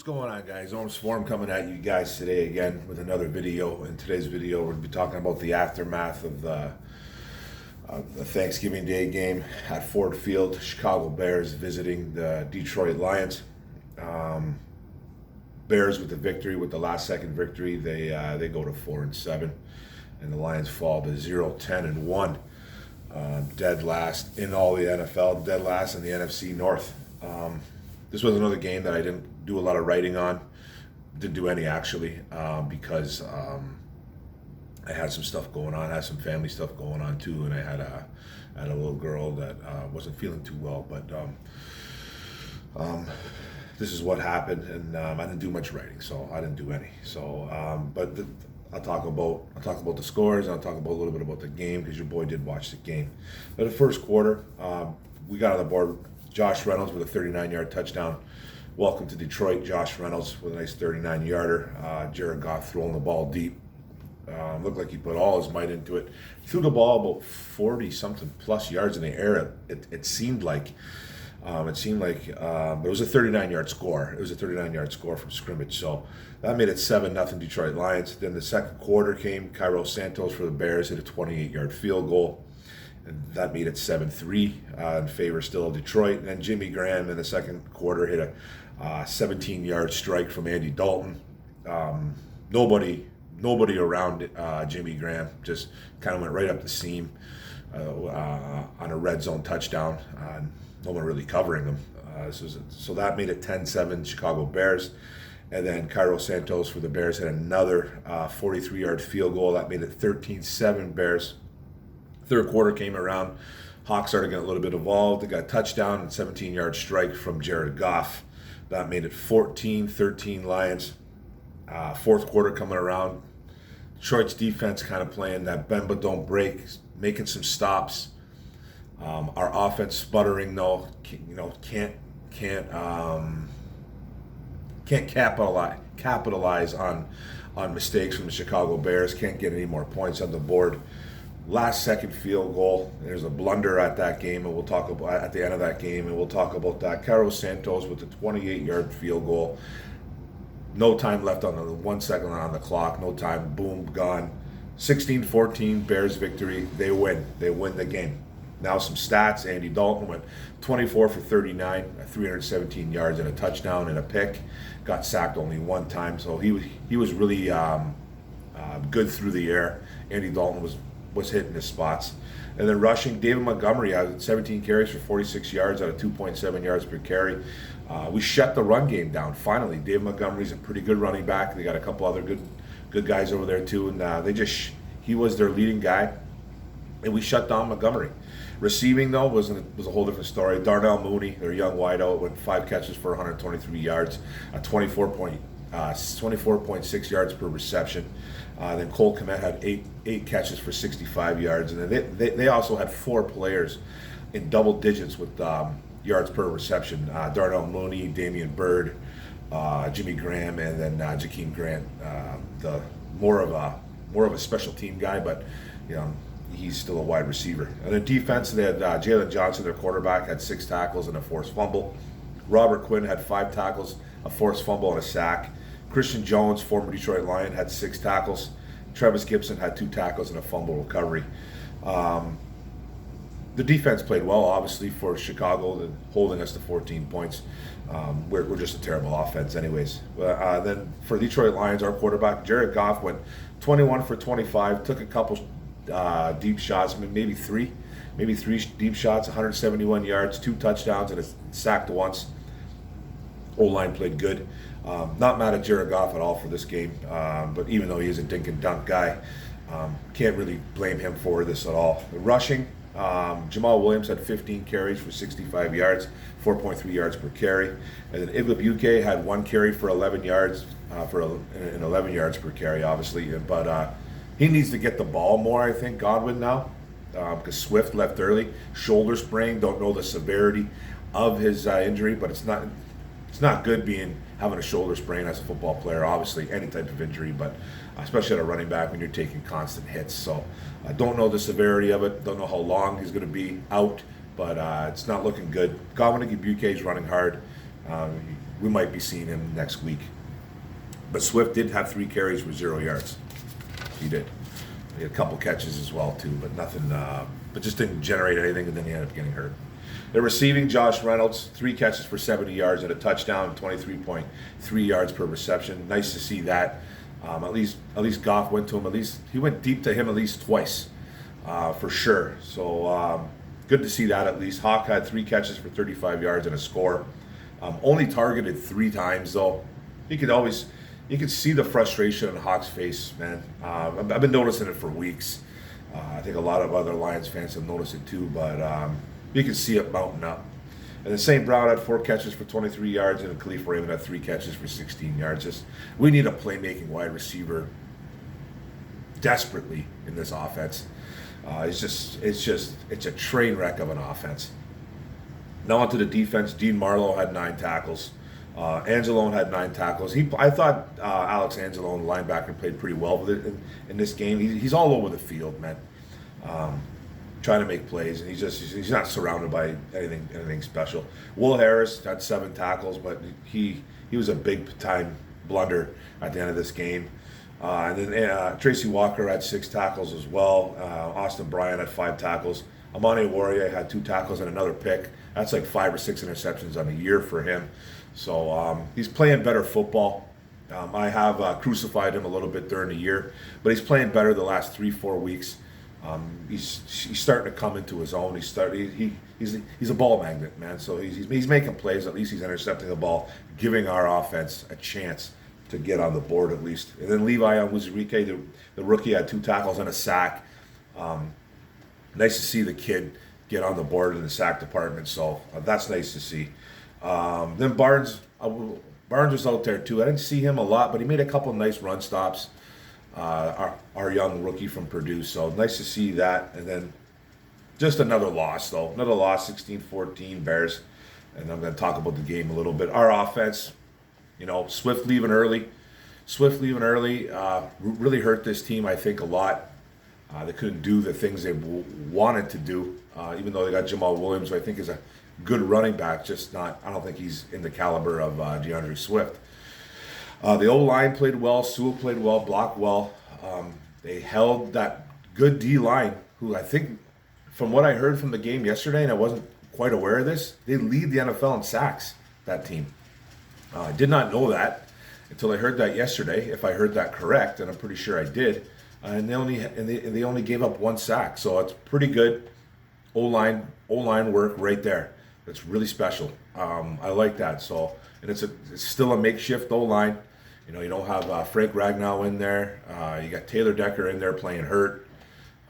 going on, guys? Orange Swarm coming at you guys today again with another video. In today's video, we're going to be talking about the aftermath of the Thanksgiving Day game at Ford Field. Chicago Bears visiting the Detroit Lions. Bears with the victory, with the last-second victory. They go to 4-7, and the Lions fall to 0-10-1. Dead last in all the NFL, dead last in the NFC North. This was another game that I didn't do a lot of writing on. Didn't do any actually, because I had some stuff going on. I had some family stuff going on too, and I had a little girl that wasn't feeling too well. But this is what happened, and I didn't do much writing, so I didn't do any. So, I'll talk about the scores, and I'll talk about a little bit about the game because your boy did watch the game. But the first quarter, we got on the board. Josh Reynolds with a 39-yard touchdown. Welcome to Detroit. Josh Reynolds with a nice 39-yarder. Jared Goff throwing the ball deep. Looked like he put all his might into it. Threw the ball about 40-something plus yards in the air. It seemed like. It was a 39-yard score. It was a 39-yard score from scrimmage. So that made it 7-0 Detroit Lions. Then the second quarter came. Cairo Santos for the Bears hit a 28-yard field goal. And that made it 7-3 in favor still of Detroit. And then Jimmy Graham in the second quarter hit a 17-yard strike from Andy Dalton. Nobody around Jimmy Graham, just kind of went right up the seam on a red zone touchdown. No one really covering him. So that made it 10-7 Chicago Bears. And then Cairo Santos for the Bears had another 43-yard field goal. That made it 13-7 Bears. Third quarter came around. Hawks started getting a little bit involved. They got a touchdown and 17-yard strike from Jared Goff. That made it 14-13 Lions. Fourth quarter coming around. Detroit's defense kind of playing that bend but don't break, making some stops. Our offense sputtering though, can't capitalize on mistakes from the Chicago Bears. Can't get any more points on the board. Last second field goal. There's a blunder at that game, and we'll talk about at the end of that game, and we'll talk about that. Cairo Santos with the 28-yard field goal. No time left on the 1 second on the clock. No time. Boom, gone. 16-14 Bears victory. They win. They win the game. Now some stats. Andy Dalton went 24 for 39, 317 yards and a touchdown and a pick. Got sacked only one time, so he was really good through the air. Andy Dalton was hitting his spots. And then rushing, David Montgomery had 17 carries for 46 yards out of 2.7 yards per carry. We shut the run game down finally. David Montgomery's a pretty good running back. They got a couple other good guys over there too, and he was their leading guy, and we shut down Montgomery. Receiving though was a whole different story. Darnell Mooney, their young wideout, went 5 catches for 123 yards, a 24.6 yards per reception. Then Cole Kmet had eight catches for 65 yards, and then they also had 4 players in double digits with yards per reception. Darnell Mooney, Damian Byrd, Jimmy Graham, and then Jakeem Grant, the more of a special team guy, but he's still a wide receiver. And then defense, they had Jalen Johnson, their quarterback, had 6 tackles and a forced fumble. Robert Quinn had 5 tackles, a forced fumble, and a sack. Christian Jones, former Detroit Lion, had 6 tackles. Travis Gibson had 2 tackles and a fumble recovery. The defense played well, obviously, for Chicago, holding us to 14 points. We're just a terrible offense anyways. Then for Detroit Lions, our quarterback, Jared Goff, went 21 for 25, took a couple deep shots, maybe three deep shots, 171 yards, 2 touchdowns, and sacked once. O-line played good. Not mad at Jared Goff at all for this game, but even though he is a dink and dunk guy, can't really blame him for this at all. The rushing, Jamal Williams had 15 carries for 65 yards, 4.3 yards per carry, and then Igwebuike had 1 carry for 11 yards, and 11 yards per carry, obviously, but he needs to get the ball more, I think, Godwin now, because Swift left early, shoulder sprain. Don't know the severity of his injury, but it's not good having a shoulder sprain as a football player. Obviously, any type of injury, but especially at a running back when you're taking constant hits. So I don't know the severity of it. Don't know how long he's going to be out, but it's not looking good. Godwin Igwebuike is running hard. we might be seeing him next week. But Swift did have 3 carries for 0 yards. He did. He had a couple catches as well too, but nothing. But just didn't generate anything, and then he ended up getting hurt. They're receiving Josh Reynolds, 3 catches for 70 yards and a touchdown, 23.3 yards per reception. Nice to see that. At least Goff went to him. At least he went deep to him at least twice, for sure. So good to see that at least. Hawk had 3 catches for 35 yards and a score. Only targeted 3 times though. You could see the frustration on Hawk's face, man. I've been noticing it for weeks. I think a lot of other Lions fans have noticed it too, but you can see it mounting up. And then St. Brown had 4 catches for 23 yards, and Khalif Raymond had 3 catches for 16 yards. We need a playmaking wide receiver desperately in this offense. It's a train wreck of an offense. Now onto the defense. Dean Marlowe had 9 tackles. Angelone had 9 tackles. I thought Alex Angelone, linebacker, played pretty well with it in this game. He's all over the field, man, trying to make plays, and he's not surrounded by anything special. Will Harris had 7 tackles, but he was a big time blunder at the end of this game. And then Tracy Walker had 6 tackles as well. Austin Bryant had 5 tackles. Amani Warrior had 2 tackles and another pick. That's like 5 or 6 interceptions on the year for him. So he's playing better football. I have crucified him a little bit during the year, but he's playing better the last 3-4 weeks. He's starting to come into his own. He's a ball magnet, man. So he's making plays. At least he's intercepting the ball, giving our offense a chance to get on the board at least. And then Levi Onwuzurike, the rookie, had 2 tackles and a sack. Nice to see the kid get on the board in the sack department. So that's nice to see. Then Barnes was out there too. I didn't see him a lot, but he made a couple nice run stops. Our young rookie from Purdue. So nice to see that. And then just another loss, though. Another loss, 16-14 Bears. And I'm going to talk about the game a little bit. Our offense, Swift leaving early. Really hurt this team, I think, a lot. They couldn't do the things they wanted to do, even though they got Jamal Williams, who I think is a good running back, just not. I don't think he's in the caliber of DeAndre Swift. The O-line played well. Sewell played well, blocked well. They held that good D-line, who I think, from what I heard from the game yesterday, and I wasn't quite aware of this, they lead the NFL in sacks, that team. I did not know that until I heard that yesterday, if I heard that correct, and I'm pretty sure I did. And they only gave up 1 sack, so it's pretty good O-line work right there. It's really special. I like that. So, and it's still a makeshift O-line. You don't have Frank Ragnow in there. You got Taylor Decker in there playing hurt.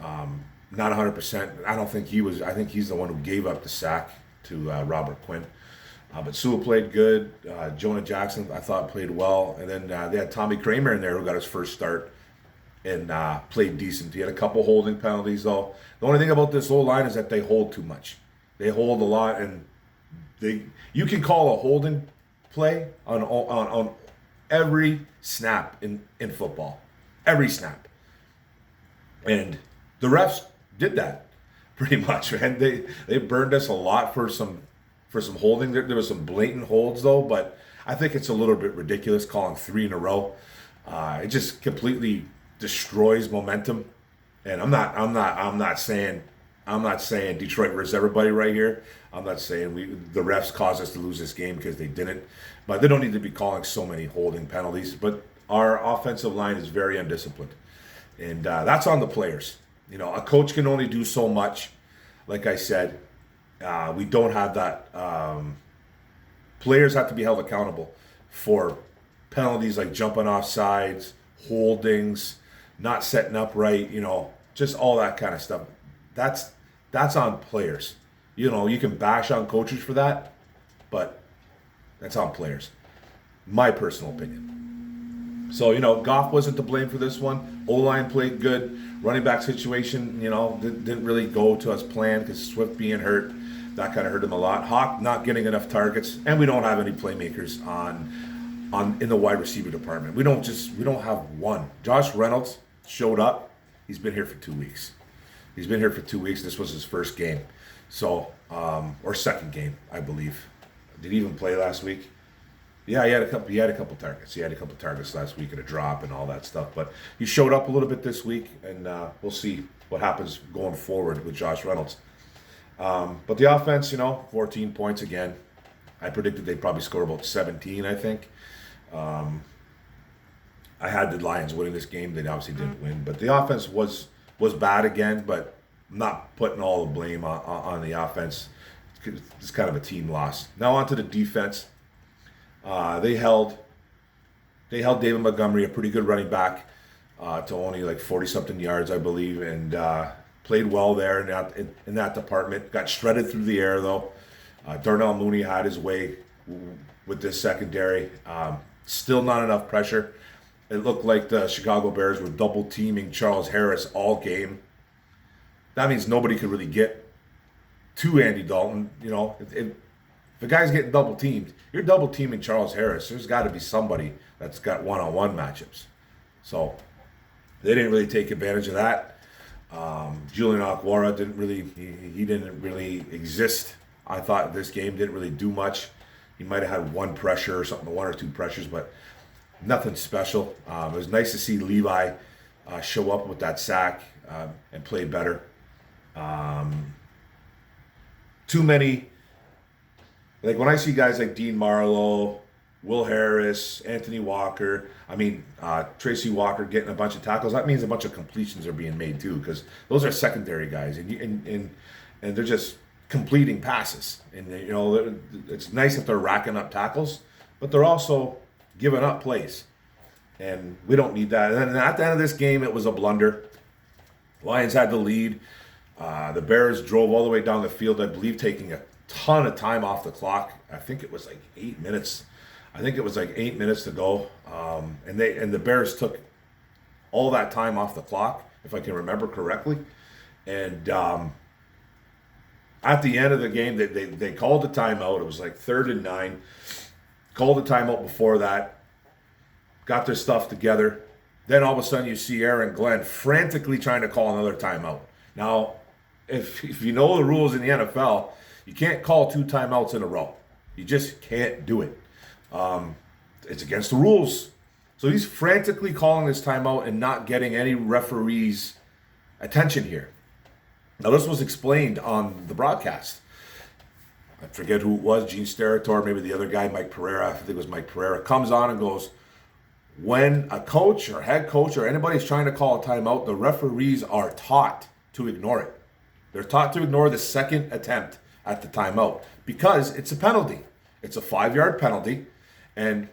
Not 100%. I don't think he was. I think he's the one who gave up the sack to Robert Quinn. But Sewell played good. Jonah Jackson, I thought, played well. And then they had Tommy Kramer in there who got his first start and played decent. He had a couple holding penalties, though. The only thing about this O-line is that they hold too much. They hold a lot, and you can call a holding play on every snap in football. Every snap. And the refs did that pretty much, man. They burned us a lot for some holding. There was some blatant holds, though, but I think it's a little bit ridiculous calling 3 in a row. It just completely destroys momentum. And I'm not saying Detroit versus everybody right here. I'm not saying the refs caused us to lose this game, because they didn't. But they don't need to be calling so many holding penalties. But our offensive line is very undisciplined. And that's on the players. A coach can only do so much. Like I said, we don't have that. Players have to be held accountable for penalties like jumping off sides, holdings, not setting up right, just all that kind of stuff. That's on players. You can bash on coaches for that, but that's on players. My personal opinion. So, Goff wasn't to blame for this one. O-line played good. Running back situation, didn't really go to us planned, because Swift being hurt, that kind of hurt him a lot. Hawk not getting enough targets, and we don't have any playmakers in the wide receiver department. We don't have one. Josh Reynolds showed up. He's been here for 2 weeks. This was his first game. So, or second game, I believe. Did he even play last week? Yeah, he had a couple. He had a couple targets. He had a couple targets last week and a drop and all that stuff. But he showed up a little bit this week, and we'll see what happens going forward with Josh Reynolds. But the offense, 14 points again. I predicted they'd probably score about 17. I think. I had the Lions winning this game. They obviously didn't win, but the offense was bad again. But I'm not putting all the blame on the offense. It's kind of a team loss. Now on to the defense. They held David Montgomery, a pretty good running back, to only like 40-something yards, I believe, and played well there in that department. Got shredded through the air, though. Darnell Mooney had his way with this secondary. Still not enough pressure. It looked like the Chicago Bears were double-teaming Charles Harris all game. That means nobody could really get to Andy Dalton. If the guy's getting double-teamed, you're double-teaming Charles Harris. There's got to be somebody that's got one-on-one matchups. So they didn't really take advantage of that. Julian Okwara didn't really exist. I thought this game didn't really do much. He might have had one pressure or something, one or two pressures, but nothing special. It was nice to see Levi show up with that sack and play better. Too many, like when I see guys like Dean Marlowe, Will Harris, Anthony Walker, Tracy Walker getting a bunch of tackles, that means a bunch of completions are being made too, because those are secondary guys, and they're just completing passes. And it's nice that they're racking up tackles, but they're also giving up plays, and we don't need that. And then at the end of this game, it was a blunder. Lions had the lead. The Bears drove all the way down the field, I believe, taking a ton of time off the clock. I think it was like 8 minutes. I think it was like 8 minutes to go, and the Bears took all that time off the clock, if I can remember correctly. And at the end of the game, they called the timeout. It was like 3rd and 9. Called the timeout before that. Got their stuff together. Then all of a sudden you see Aaron Glenn frantically trying to call another timeout. Now, if you know the rules in the NFL, you can't call 2 timeouts in a row. You just can't do it. It's against the rules. So he's frantically calling this timeout and not getting any referee's attention here. Now, this was explained on the broadcast. I forget who it was, Gene Steratore, maybe the other guy, Mike Pereira. I think it was Mike Pereira. Comes on and goes, when a coach or head coach or anybody's trying to call a timeout, the referees are taught to ignore it. They're taught to ignore the second attempt at the timeout because it's a penalty. It's a 5-yard penalty, and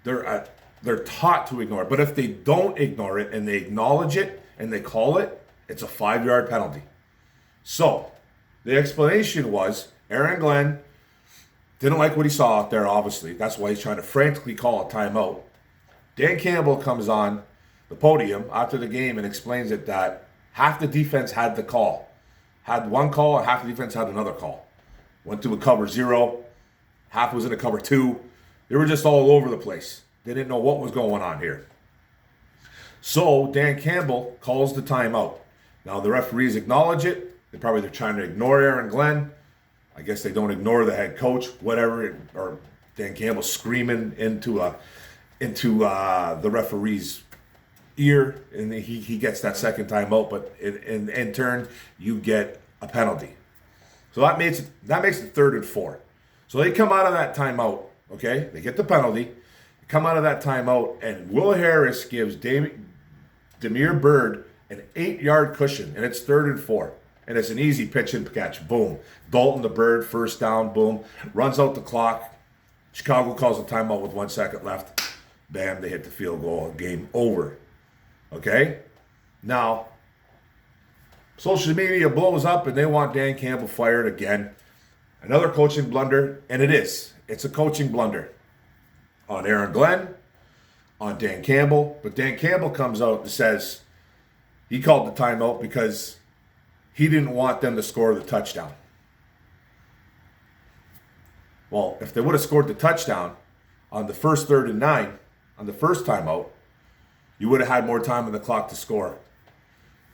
they're taught to ignore it. But if they don't ignore it and they acknowledge it and they call it, it's a 5-yard penalty. So the explanation was Aaron Glenn didn't like what he saw out there, obviously. That's why he's trying to frantically call a timeout. Dan Campbell comes on the podium after the game and explains that half the defense had the call. Had one call, and half the defense had another call. Went to a cover 0. Half was in a cover 2. They were just all over the place. They didn't know what was going on here. So Dan Campbell calls the timeout. Now the referees acknowledge it. They're trying to ignore Aaron Glenn. I guess they don't ignore the head coach, whatever, or Dan Campbell screaming into the referee's ear, and he gets that second timeout. But in turn, you get a penalty. So that makes it 3rd and 4. So they come out of that timeout. Okay, they get the penalty. They come out of that timeout, and Will Harris gives Demir Bird an 8-yard cushion, and it's 3rd and 4. And it's an easy pitch and catch. Boom. Dalton to Bird, first down. Boom. Runs out the clock. Chicago calls a timeout with 1 second left. Bam, they hit the field goal. Game over. Okay? Now, social media blows up and they want Dan Campbell fired again. Another coaching blunder, and it is. It's a coaching blunder. On Aaron Glenn, on Dan Campbell. But Dan Campbell comes out and says he called the timeout because he didn't want them to score the touchdown. Well, if they would have scored the touchdown on the first 3rd and 9, on the first timeout, you would have had more time on the clock to score,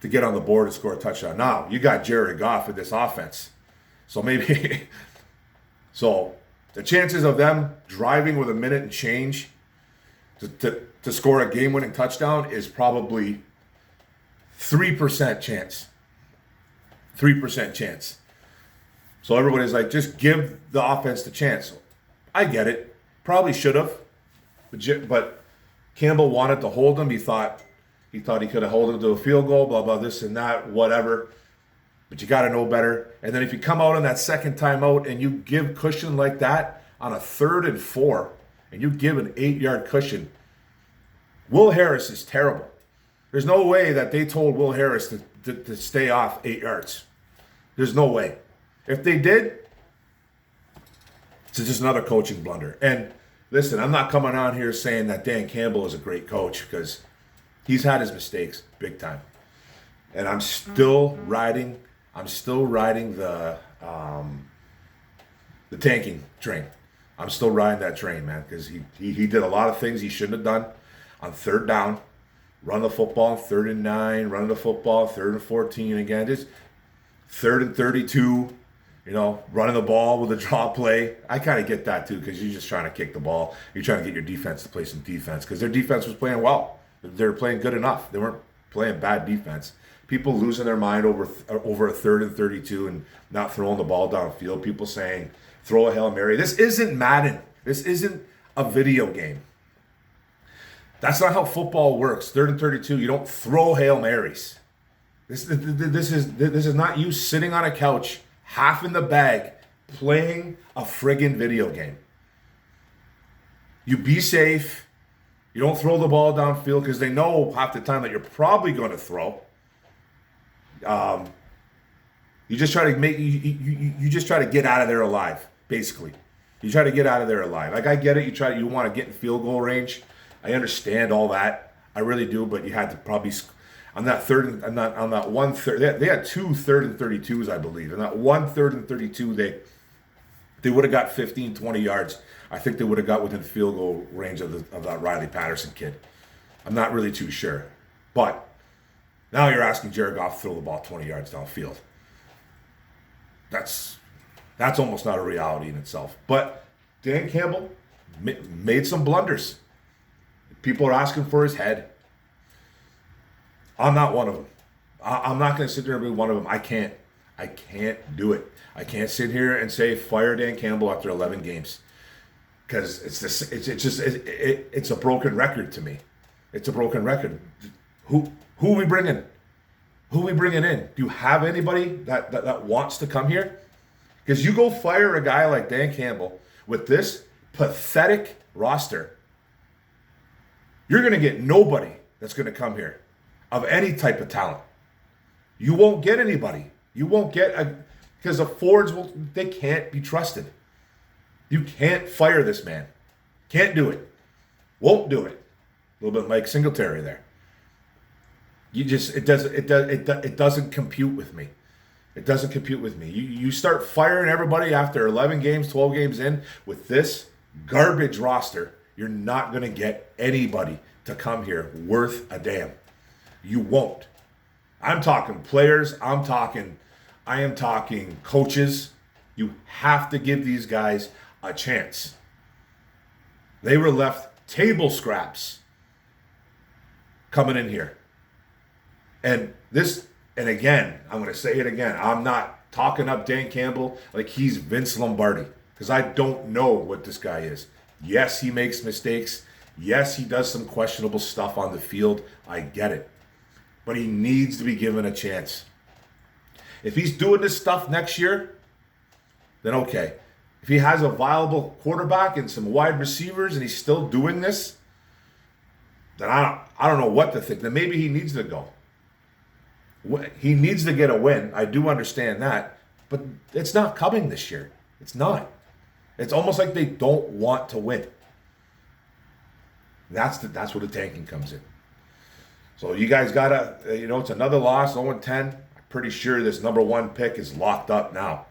to get on the board and score a touchdown. Now, you got Jared Goff in this offense. So maybe, so The chances of them driving with a minute and change to score a game-winning touchdown is probably 3% chance. 3% chance. So everybody's like, just give the offense the chance. I get it. Probably should have. But Campbell wanted to hold him. He thought he could have held him to a field goal, blah, blah, this and that, whatever. But you got to know better. And then if you come out on that second timeout and you give cushion like that on a 3rd and 4, and you give an 8-yard cushion, Will Harris is terrible. There's no way that they told Will Harris to stay off 8 yards. There's no way. If they did, it's just another coaching blunder. And listen, I'm not coming on here saying that Dan Campbell is a great coach, because he's had his mistakes big time. And I'm still riding the tanking train. I'm still riding that train, man, because he did a lot of things he shouldn't have done on 3rd down. Run the football, 3rd and 9, run the football, 3rd and 14 again, just 3rd and 32, running the ball with a draw play. I kind of get that too, because you're just trying to kick the ball. You're trying to get your defense to play some defense, because their defense was playing well. They were playing good enough. They weren't playing bad defense. People losing their mind over a 3rd and 32 and not throwing the ball downfield. People saying, throw a Hail Mary. This isn't Madden. This isn't a video game. That's not how football works. 3rd and 32, you don't throw Hail Marys. This is not you sitting on a couch, half in the bag, playing a friggin' video game. You be safe. You don't throw the ball downfield, because they know half the time that you're probably going to throw. You just try to you just try to get out of there alive, basically. You try to get out of there alive. Like, I get it. You want to get in field goal range. I understand all that. I really do. But you had to probably on that one third. They had 2 3rd and 32s, I believe. And that 1 3rd and 32, they would have got 15, 20 yards. I think they would have got within field goal range of that Riley Patterson kid. I'm not really too sure. But now you're asking Jared Goff to throw the ball 20 yards downfield. That's almost not a reality in itself. But Dan Campbell made some blunders. People are asking for his head. I'm not one of them. I'm not going to sit there and be one of them. I can't do it. I can't sit here and say fire Dan Campbell after 11 games, because it's a broken record to me. It's a broken record. Who are we bringing? Who are we bringing in? Do you have anybody that wants to come here? Because you go fire a guy like Dan Campbell with this pathetic roster, you're going to get nobody that's going to come here of any type of talent. You won't get anybody. You won't get because the Fords they can't be trusted. You can't fire this man. Can't do it. Won't do it. A little bit Mike Singletary there. It doesn't compute with me. It doesn't compute with me. You start firing everybody after 11 games, 12 games in with this garbage roster, you're not going to get anybody to come here worth a damn. You won't. I'm talking players. I am talking coaches. You have to give these guys a chance. They were left table scraps coming in here. And again, I'm going to say it again. I'm not talking up Dan Campbell like he's Vince Lombardi, because I don't know what this guy is. Yes, he makes mistakes. Yes, he does some questionable stuff on the field. I get it. But he needs to be given a chance. If he's doing this stuff next year, then okay. If he has a viable quarterback and some wide receivers and he's still doing this, then I don't know what to think. Then maybe he needs to go. He needs to get a win. I do understand that. But it's not coming this year. It's not. It's almost like they don't want to win. That's where the tanking comes in. So you guys gotta, it's another loss, 0-10. I'm pretty sure this number 1 pick is locked up now.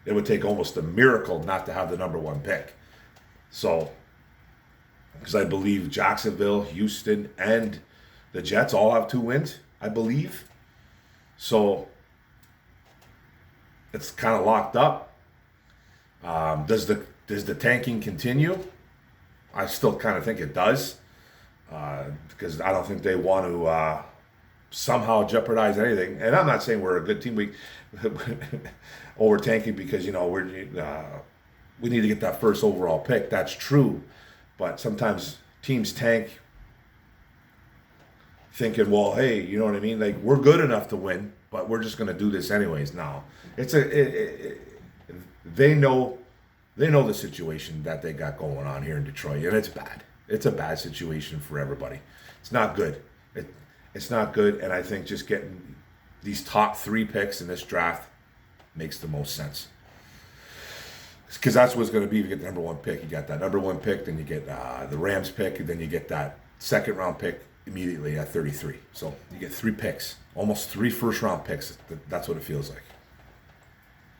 It would take almost a miracle not to have the number 1 pick. So, because I believe Jacksonville, Houston, and the Jets all have 2 wins, I believe. So, it's kind of locked up. Does the tanking continue? I still kind of think it does, because I don't think they want to somehow jeopardize anything. And I'm not saying we're a good team. We over tanking because we need to get that first overall pick. That's true, but sometimes teams tank thinking, well, hey, you know what I mean? Like, we're good enough to win, but we're just going to do this anyways. Now, they know the situation that they got going on here in Detroit, and it's bad. It's a bad situation for everybody. It's not good. It's not good, and I think just getting these top 3 picks in this draft makes the most sense. Because that's what it's going to be. If you get the number 1 pick, you got that number 1 pick, then you get the Rams pick, and then you get that second round pick immediately at 33. So you get 3 picks, almost 3 first round picks. That's what it feels like.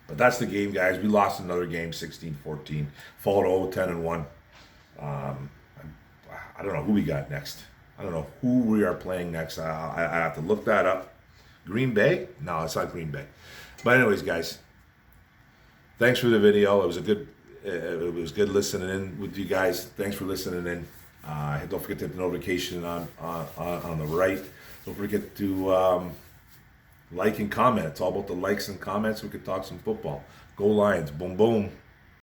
But that's the game, guys. We lost another game, 16-14. Followed 10-1. I don't know who we got next. I don't know who we are playing next. I have to look that up. Green Bay? No, it's not Green Bay. But anyways, guys, thanks for the video. It was good listening in with you guys. Thanks for listening in. Don't forget to hit the notification on the right. Don't forget to like and comment. It's all about the likes and comments. We could talk some football. Go Lions. Boom, boom.